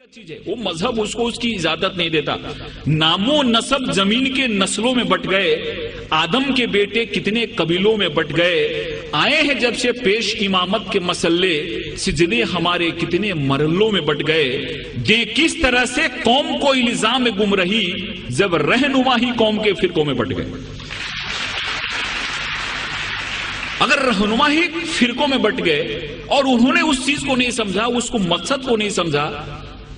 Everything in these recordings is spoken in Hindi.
चीज है, वो मजहब उसको उसकी इजाजत नहीं देता। नामो नसब जमीन के नस्लों में बट गए, आदम के बेटे कितने कबीलों में बट गए, आए हैं जब से पेश इमामत के मसल्ले, सिजदे हमारे कितने मरलों में बट गए। दे किस तरह से कौम को इल्जाम में गुम रही, जब रहनुमा ही कौम के फिरकों में बट गए। अगर रहनुमा ही फिरकों में बट गए और उन्होंने उस चीज को नहीं समझा, उसको मकसद को नहीं समझा,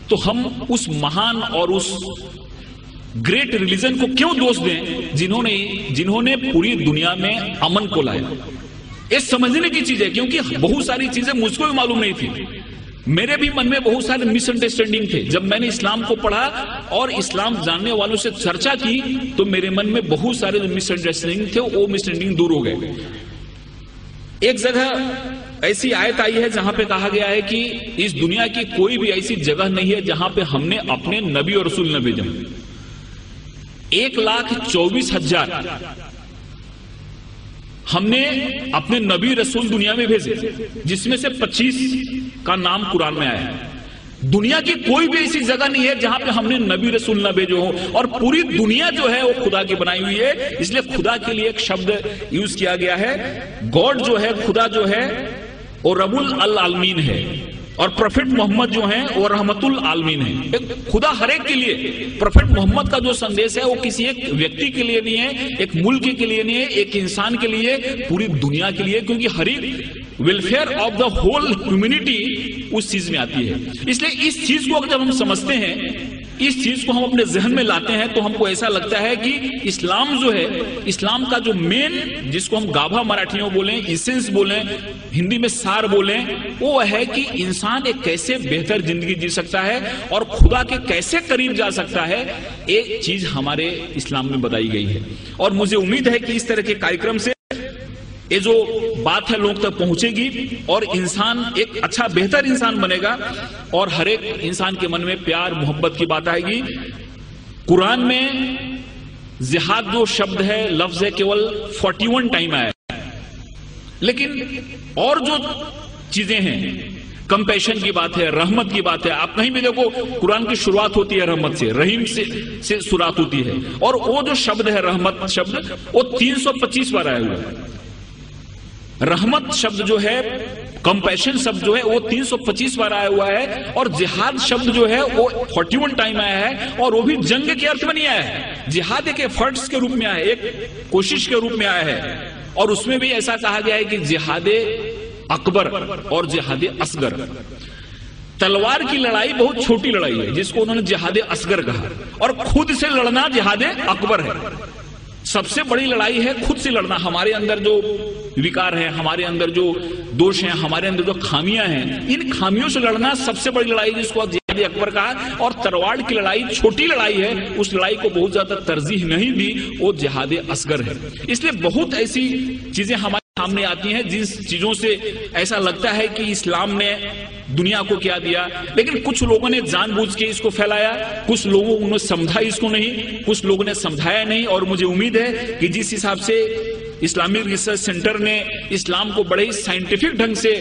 तो हम उस महान और उस ग्रेट रिलीजन को क्यों दोष दें जिन्होंने पूरी दुनिया में अमन को लाया। ये समझने की चीज है, क्योंकि बहुत सारी चीजें मुझको भी मालूम नहीं थी। मेरे भी मन में बहुत सारे मिसअंडरस्टैंडिंग थे। जब मैंने इस्लाम को पढ़ा और इस्लाम जानने वालों से चर्चा की, तो मेरे मन में बहुत सारे जो मिसअंडरस्टैंडिंग थे वो मिसअंडरस्टैंडिंग दूर हो गए। एक जगह ऐसी आयत आई है जहां पे कहा गया है कि इस दुनिया की कोई भी ऐसी जगह नहीं है जहां पे हमने अपने नबी और रसूल न भेजे। 1,24,000 हमने अपने नबी रसूल दुनिया में भेजे, जिसमें से 25 का नाम कुरान में आया है। दुनिया की कोई भी ऐसी जगह नहीं है जहां पे हमने नबी रसूल न भेजे हो, और पूरी दुनिया जो है वो खुदा की बनाई हुई है। इसलिए खुदा के लिए एक शब्द यूज किया गया है। गॉड जो है, खुदा जो है वो रबुल अल आलमीन है, और प्रोफेट मोहम्मद जो है वो रहमतुल आलमीन है। खुदा हर एक के लिए, प्रोफेट मोहम्मद का जो संदेश है वो किसी एक व्यक्ति के लिए नहीं है, एक मुल्क के लिए नहीं है, एक इंसान के लिए, पूरी दुनिया के लिए, क्योंकि हर एक welfare of the whole humanity उस चीज में आती है। इसलिए इस चीज को जब हम समझते हैं, इस चीज को हम अपने जहन में लाते हैं, तो हमको ऐसा लगता है कि इस्लाम जो है, इस्लाम का जो मेन, जिसको हम गाभा मराठियों बोलें, इसेंस बोलें, हिंदी में सार बोलें, वो है कि इंसान एक कैसे बेहतर जिंदगी जी सकता है और खुदा के कैसे करीब जा सकता है। एक चीज हमारे इस्लाम में बताई गई है, और मुझे उम्मीद है कि इस तरह के कार्यक्रम से ये जो बात है लोग तक पहुंचेगी और इंसान एक अच्छा बेहतर इंसान बनेगा, और हर एक इंसान के मन में प्यार मोहब्बत की बात आएगी। कुरान में जिहाद जो शब्द है, लफ्ज है, केवल 41 टाइम आया है, लेकिन और जो चीजें हैं, कंपैशन की बात है, रहमत की बात है। आप कहीं भी देखो कुरान की शुरुआत होती है रहमत से, रहीम से शुरुआत होती है, और वो जो शब्द है रहमत शब्द, वो 325 बार आया हुआ है। रहमत शब्द जो है, कंपैशन शब्द जो है, वो 325 बार आया हुआ है, और जिहाद शब्द जो है वो 41 टाइम आया है, और वो भी जंग के अर्थ में नहीं आया है। जिहाद एक एफर्ट्स के रूप में आया है, एक कोशिश के रूप में आया है, और उसमें भी ऐसा कहा गया है कि जिहादे अकबर और जिहादे असगर। तलवार की लड़ाई बहुत छोटी लड़ाई है, जिसको उन्होंने जिहादे असगर कहा, और खुद से लड़ना जिहादे अकबर है। सबसे बड़ी लड़ाई है खुद से लड़ना। हमारे अंदर जो विकार है, हमारे अंदर जो दोष हैं, हमारे अंदर जो खामियां हैं, इन खामियों से लड़ना सबसे बड़ी लड़ाई, जिसको जिहाद अकबर कहा। और तलवार की लड़ाई छोटी लड़ाई है, उस लड़ाई को बहुत ज्यादा तरजीह नहीं दी, वो जिहाद असगर है। इसलिए बहुत ऐसी चीजें हमारे सामने आती हैं जिस चीजों से ऐसा लगता है कि इस्लाम ने दुनिया को क्या दिया, लेकिन कुछ लोगों ने जानबूझ के इसको फैलाया, कुछ लोगों ने समझा इसको नहीं, कुछ लोगों ने समझाया नहीं। और मुझे उम्मीद है कि जिस हिसाब से इस्लामिक रिसर्च सेंटर ने इस्लाम को बड़े ही साइंटिफिक ढंग से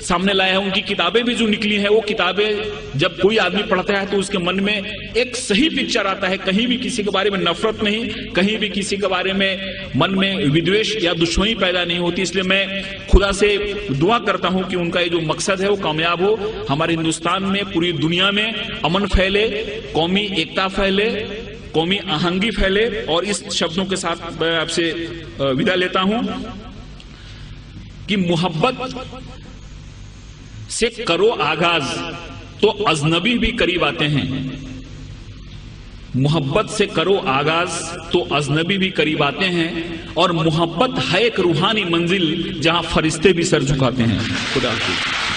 सामने लाया है, उनकी किताबें भी जो निकली हैं, वो किताबें जब कोई आदमी पढ़ता है तो उसके मन में एक सही पिक्चर आता है। कहीं भी किसी के बारे में नफरत नहीं, कहीं भी किसी के बारे में मन में विद्वेष या दुश्मनी पैदा नहीं होती। इसलिए मैं खुदा से दुआ करता हूं कि उनका ये जो मकसद है वो कामयाब हो। हमारे हिंदुस्तान में, पूरी दुनिया में अमन फैले, कौमी एकता फैले, कौमी आहंगी फैले। और इस शब्दों के साथ मैं आपसे विदा लेता हूं कि मोहब्बत से करो आगाज तो अजनबी भी करीब आते हैं। मोहब्बत से करो आगाज तो अजनबी भी करीब आते हैं, और मोहब्बत है एक रूहानी मंजिल जहां फरिश्ते भी सर झुकाते हैं। खुदा हाफिज़।